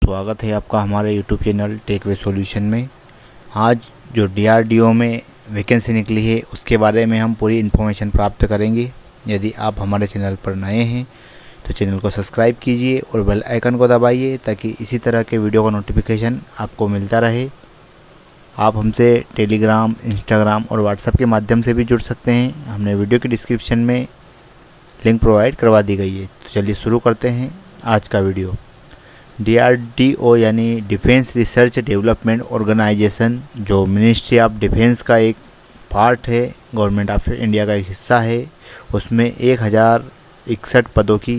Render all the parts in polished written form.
स्वागत है आपका हमारे यूट्यूब चैनल टेक वे सॉल्यूशन में। आज जो डीआरडीओ में वैकेंसी निकली है उसके बारे में हम पूरी इन्फॉर्मेशन प्राप्त करेंगे। यदि आप हमारे चैनल पर नए हैं तो चैनल को सब्सक्राइब कीजिए और बेल आइकन को दबाइए ताकि इसी तरह के वीडियो का नोटिफिकेशन आपको मिलता रहे। आप हमसे टेलीग्राम, इंस्टाग्राम और व्हाट्सएप के माध्यम से भी जुड़ सकते हैं। हमने वीडियो के डिस्क्रिप्शन में लिंक प्रोवाइड करवा दी गई है। तो चलिए शुरू करते हैं आज का वीडियो। डीआरडीओ यानी डिफेंस रिसर्च डेवलपमेंट ऑर्गेनाइजेशन, जो मिनिस्ट्री ऑफ डिफेंस का एक पार्ट है, गवर्नमेंट ऑफ इंडिया का एक हिस्सा है, उसमें 1061 पदों की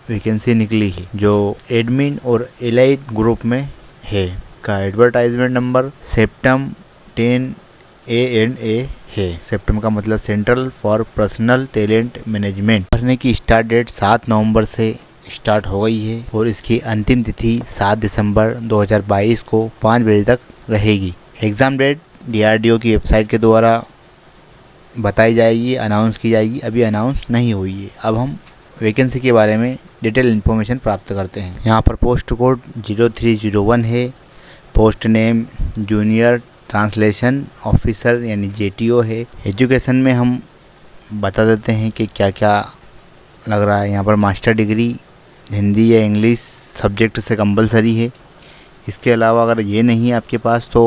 वैकेंसी निकली है जो एडमिन और एलाइड ग्रुप में है। का एडवर्टाइजमेंट नंबर सेप्टम 10 ANA है। सेप्टम का मतलब central for personal talent management. भरने की स्टार्ट डेट 7 नवंबर से स्टार्ट हो गई है और इसकी अंतिम तिथि 7 दिसंबर 2022 को 5 बजे तक रहेगी। एग्ज़ाम डेट डीआरडीओ की वेबसाइट के द्वारा बताई जाएगी, अनाउंस की जाएगी। अभी अनाउंस नहीं हुई है। अब हम वैकेंसी के बारे में डिटेल इन्फॉर्मेशन प्राप्त करते हैं। यहाँ पर पोस्ट कोड 0301 है। Post name junior translation officer यानी JTO है। एजुकेशन में हम बता देते हैं कि क्या क्या लग रहा है। यहाँ पर मास्टर डिग्री हिंदी या इंग्लिश सब्जेक्ट से कंपलसरी है। इसके अलावा अगर ये नहीं है आपके पास तो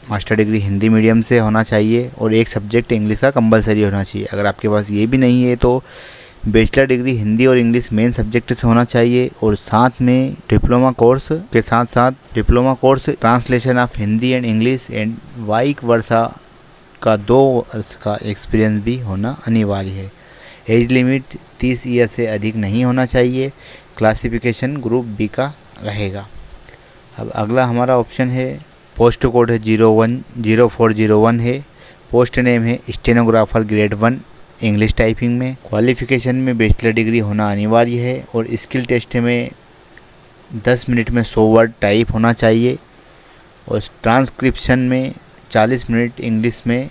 मास्टर डिग्री हिंदी मीडियम से होना चाहिए और एक सब्जेक्ट इंग्लिश का कंपलसरी होना चाहिए। अगर आपके पास ये भी नहीं है तो बैचलर डिग्री हिंदी और इंग्लिश मेन सब्जेक्ट से होना चाहिए और साथ में डिप्लोमा कोर्स के साथ साथ diploma course translation of Hindi and English and वाइक वर्षा का 2 वर्ष का एक्सपीरियंस भी होना अनिवार्य है। एज लिमिट 30 ईयर से अधिक नहीं होना चाहिए। क्लासिफिकेशन ग्रुप B का रहेगा। अब अगला हमारा ऑप्शन है, पोस्ट कोड है 0401 है। पोस्ट नेम है स्टेनोग्राफर ग्रेड 1 इंग्लिश टाइपिंग में। क्वालिफिकेशन में बैचलर डिग्री होना अनिवार्य है और स्किल टेस्ट में 10 मिनट में 100 वर्ड टाइप होना चाहिए और ट्रांसक्रिप्शन में 40 मिनट इंग्लिश में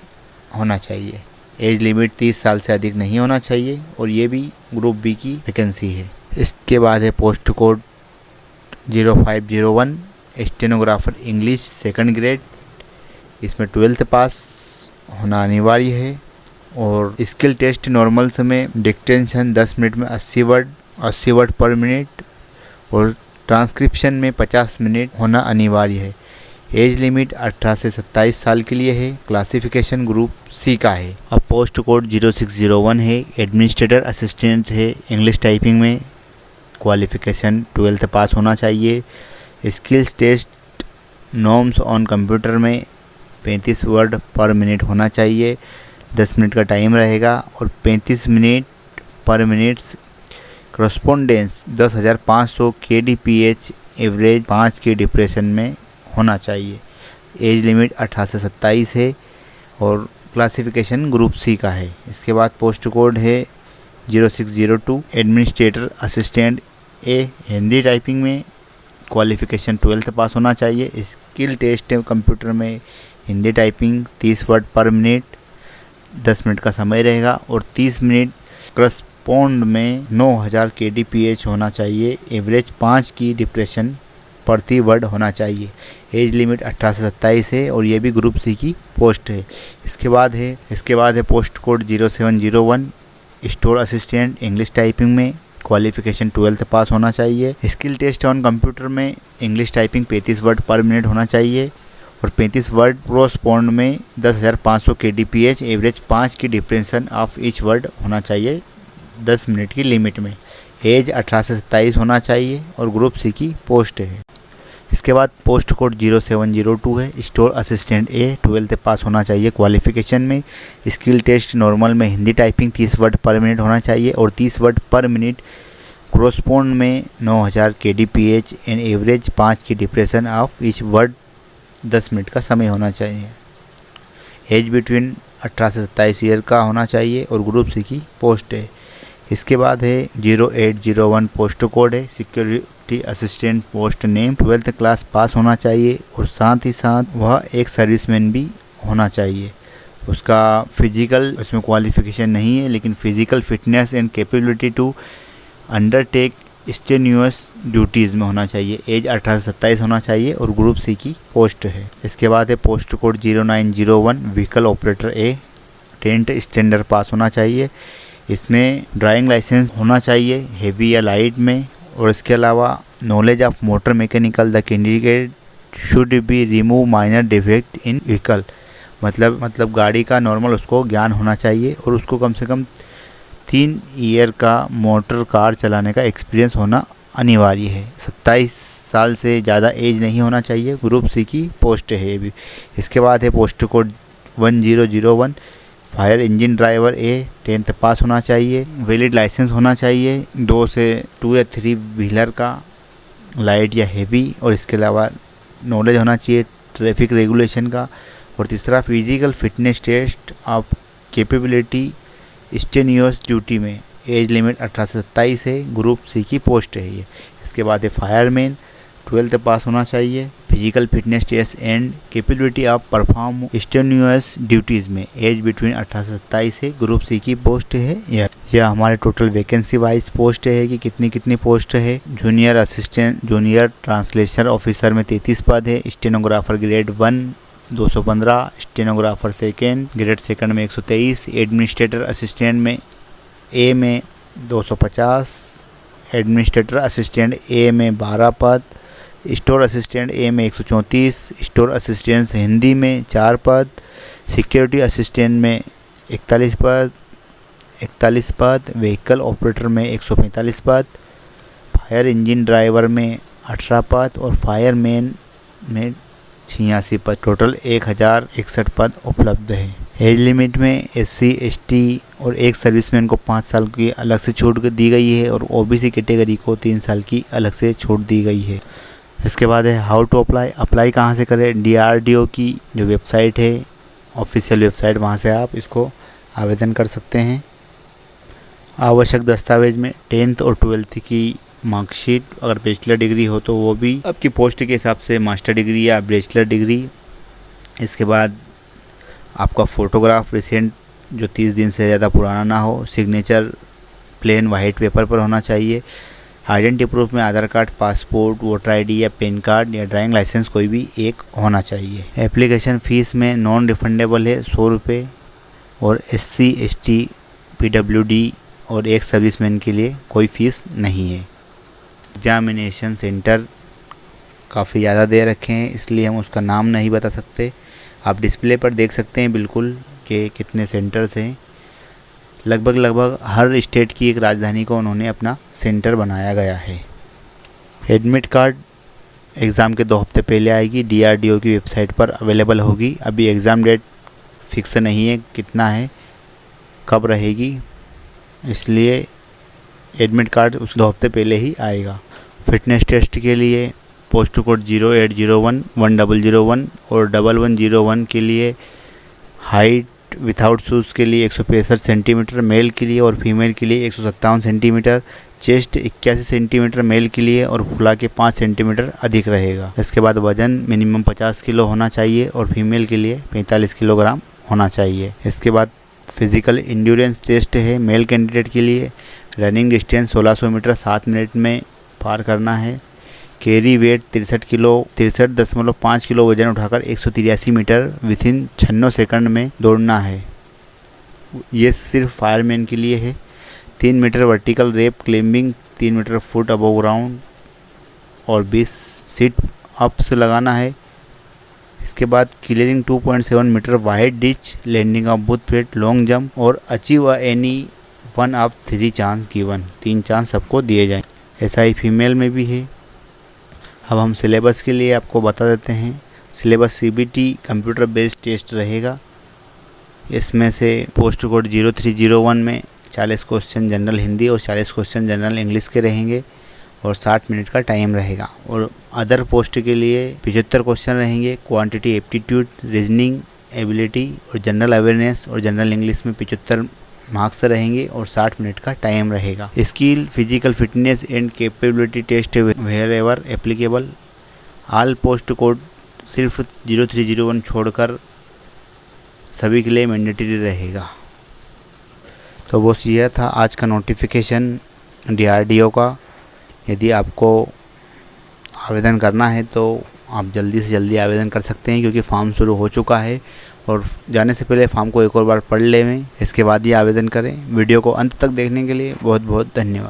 होना चाहिए। एज लिमिट 30 साल से अधिक नहीं होना चाहिए और ये भी ग्रुप B की वैकेंसी है। इसके बाद है post code 0501 stenographer English second grade. इसमें 12th पास होना अनिवार्य है और स्किल टेस्ट नॉर्मल में डिक्टेंशन 10 मिनट में 80 वर्ड पर मिनट और ट्रांसक्रिप्शन में 50 मिनट होना अनिवार्य है। एज लिमिट 18 से 27 साल के लिए है। क्लासिफिकेशन ग्रुप C का है। अब पोस्ट कोड 0601 है। एडमिनिस्ट्रेटर असिस्टेंट है इंग्लिश टाइपिंग में। क्वालिफिकेशन 12th पास होना चाहिए। Skills test norms on computer में 35 वर्ड पर मिनट होना चाहिए। 10 मिनट का टाइम रहेगा और 35 मिनट पर मिनट। करस्पॉन्डेंस 10,500 kDPH एवरेज 5 के डिप्रेशन में होना चाहिए। एज लिमिट 18 से 27 है और क्लासिफिकेशन ग्रुप C का है। इसके बाद पोस्ट कोड है 0602 administrator assistant A Hindi typing में। क्वालिफिकेशन 12th पास होना चाहिए। स्किल टेस्ट कंप्यूटर में हिंदी टाइपिंग 30 वर्ड पर मिनट, 10 मिनट का समय रहेगा और 30 मिनट। करस्पॉन्ड में 9000 kDPH होना चाहिए। एवरेज 5 की डिप्रेशन प्रति वर्ड होना चाहिए। एज लिमिट 18 से 27 है और ये भी ग्रुप C की पोस्ट है। इसके बाद है post code 0701 store assistant English typing में। क्वालिफिकेशन 12th पास होना चाहिए। स्किल टेस्ट ऑन कंप्यूटर में इंग्लिश टाइपिंग 35 वर्ड पर मिनट होना चाहिए और 35 वर्ड। करस्पॉन्ड में 10,500 kDPH एवरेज 5 की डिप्रेशन ऑफ ईच वर्ड होना चाहिए 10 मिनट की लिमिट में। एज 18 से 27 होना चाहिए और ग्रुप C की पोस्ट है। इसके बाद पोस्ट कोड 0702 है। Store assistant A 12th pass होना चाहिए। क्वालिफिकेशन में स्किल टेस्ट नॉर्मल में हिंदी टाइपिंग 30 वर्ड पर मिनट होना चाहिए और 30 वर्ड पर मिनट। करस्पॉन्ड में 9000 kDPH एंड एवरेज 5 की depression of each word 10 minute का समय होना चाहिए। एज बिटवीन 18 से 27 ईयर का होना चाहिए और ग्रुप C की पोस्ट है। इसके बाद है 0801 पोस्ट कोड है। Security assistant post name. 12th class pass होना चाहिए और साथ ही साथ वह एक सर्विसमैन भी होना चाहिए। उसका फिजिकल, उसमें क्वालिफिकेशन नहीं है लेकिन physical fitness and capability to undertake strenuous duties में होना चाहिए। एज 18 से 27 होना चाहिए और ग्रुप सी की पोस्ट है। इसके बाद है पोस्ट कोड 0901 व्हीकल ऑपरेटर ए, 10th स्टैंडर्ड पास होना चाहिए। इसमें ड्राइविंग लाइसेंस होना चाहिए हेवी या लाइट में, और इसके अलावा knowledge of motor mechanical the candidate should be remove minor defect in vehicle, मतलब गाड़ी का नॉर्मल उसको ज्ञान होना चाहिए और उसको कम से कम 3 ईयर का मोटर कार चलाने का एक्सपीरियंस होना अनिवार्य है। 27 साल से ज़्यादा एज नहीं होना चाहिए। ग्रुप सी की पोस्ट है ये भी। इसके बाद है post code 1001 fire engine driver A, 10th pass होना चाहिए। वैलिड लाइसेंस होना चाहिए 2 या 3 व्हीलर का, लाइट या हेवी, और इसके अलावा नॉलेज होना चाहिए ट्रैफिक रेगुलेशन का। और तीसरा physical fitness test of capability strenuous duty में, एज लिमिट 18 से 27 है। ग्रुप सी की पोस्ट है ये। इसके बाद है फायरमैन, 12th पास होना चाहिए। Physical fitness test and capability of perform strenuous duties में, एज बिटवीन 18 से 27 है। ग्रुप सी की पोस्ट है यह हमारे टोटल वैकेंसी वाइज पोस्ट है कि कितनी पोस्ट है। Junior assistant, junior translation officer में 33 पद है। Stenographer grade 1 215, stenographer second grade second में 123, एडमिनिस्ट्रेटर असिस्टेंट में ए में 250, एडमिनिस्ट्रेटर असिस्टेंट ए में 12 पद, स्टोर असिस्टेंट ए में 134, स्टोर असिस्टेंट हिंदी में 4 पद, सिक्योरिटी असिस्टेंट में 41 पद, व्हीकल ऑपरेटर में 145 पद, फायर इंजन ड्राइवर में 18 पद और फायरमैन में 86 पद। टोटल 1061 पद उपलब्ध है। एज लिमिट में SC ST और एक सर्विसमैन को 5 साल की अलग से छूट दी गई है और OBC कैटेगरी को 3 साल की अलग से छूट दी गई है। इसके बाद है हाउ टू अप्लाई कहाँ से करें। DRDO की जो वेबसाइट है, ऑफिशियल वेबसाइट, वहाँ से आप इसको आवेदन कर सकते हैं। आवश्यक दस्तावेज में 10th और 12th की मार्कशीट, अगर बैचलर डिग्री हो तो वो भी, आपकी पोस्ट के हिसाब से मास्टर डिग्री या बैचलर डिग्री। इसके बाद आपका फ़ोटोग्राफ रिसेंट जो 30 दिन से ज़्यादा पुराना ना हो, सिग्नेचर प्लेन वाइट पेपर पर होना चाहिए। आइडेंटिटी प्रूफ में आधार कार्ड, पासपोर्ट, वोटर ID या पैन कार्ड या ड्राइविंग लाइसेंस कोई भी एक होना चाहिए। एप्लीकेशन फ़ीस में नॉन रिफंडेबल है 100 रुपये, और SC ST PWD और एक सर्विसमैन के लिए कोई फ़ीस नहीं है। एग्जामिनेशन सेंटर काफ़ी ज़्यादा दे रखे हैं, इसलिए हम उसका नाम नहीं बता सकते। आप डिस्प्ले पर देख सकते हैं बिल्कुल कि कितने सेंटर्स हैं। लगभग हर स्टेट की एक राजधानी को उन्होंने अपना सेंटर बनाया गया है। एडमिट कार्ड एग्ज़ाम के 2 हफ्ते पहले आएगी, DRDO की वेबसाइट पर अवेलेबल होगी। अभी एग्ज़ाम डेट फिक्स नहीं है, कितना है, कब रहेगी, इसलिए एडमिट कार्ड उस 2 हफ्ते पहले ही आएगा। फिटनेस टेस्ट के लिए पोस्ट कोड 0801 1001 और 1101 के लिए हाइट विथआउट शूज़ के लिए 165 सेंटीमीटर मेल के लिए और फीमेल के लिए 157 सेंटीमीटर, चेस्ट 81 सेंटीमीटर मेल के लिए और फुला के 5 सेंटीमीटर अधिक रहेगा। इसके बाद वज़न मिनिमम 50 किलो होना चाहिए और फीमेल के लिए 45 किलोग्राम होना चाहिए। इसके बाद फिज़िकल इंड्योरेंस टेस्ट है मेल कैंडिडेट के लिए। रनिंग डिस्टेंस 1600 मीटर 7 मिनट में पार करना है। कैरी वेट 63.5 किलो वजन उठाकर 183 मीटर विथिन 96 सेकंड में दौड़ना है। ये सिर्फ फायरमैन के लिए है। 3 metre vertical rope climbing, 3 metre foot above ground और 20 सीट अप्स लगाना है। इसके बाद clearing 2.7 metre wide ditch, landing of both feet, long jump और achieve any 1 of 3 chance given, 3 chance सबको दिए जाएँ। ऐसा ही फीमेल में भी है। अब हम सिलेबस के लिए आपको बता देते हैं। Syllabus CBT computer based test रहेगा। इसमें से पोस्ट कोड 0301 में 40 क्वेश्चन जनरल हिंदी और 40 क्वेश्चन जनरल इंग्लिश के रहेंगे और 60 मिनट का टाइम रहेगा। और अदर पोस्ट के लिए 75 क्वेश्चन रहेंगे। क्वांटिटी एप्टीट्यूड, रीजनिंग एबिलिटी और जनरल अवेयरनेस और जनरल इंग्लिश में 75 मार्क्स रहेंगे और 60 मिनट का टाइम रहेगा। Skill, physical fitness and capability test wherever applicable. All post code सिर्फ 0301 छोड़कर सभी के लिए मैंडेटरी रहेगा। तो बस यह था आज का नोटिफिकेशन DRDO का। यदि आपको आवेदन करना है तो आप जल्दी से जल्दी आवेदन कर सकते हैं, क्योंकि फॉर्म शुरू हो चुका है। और जाने से पहले फॉर्म को एक और बार पढ़ लें, इसके बाद ही आवेदन करें। वीडियो को अंत तक देखने के लिए बहुत बहुत धन्यवाद।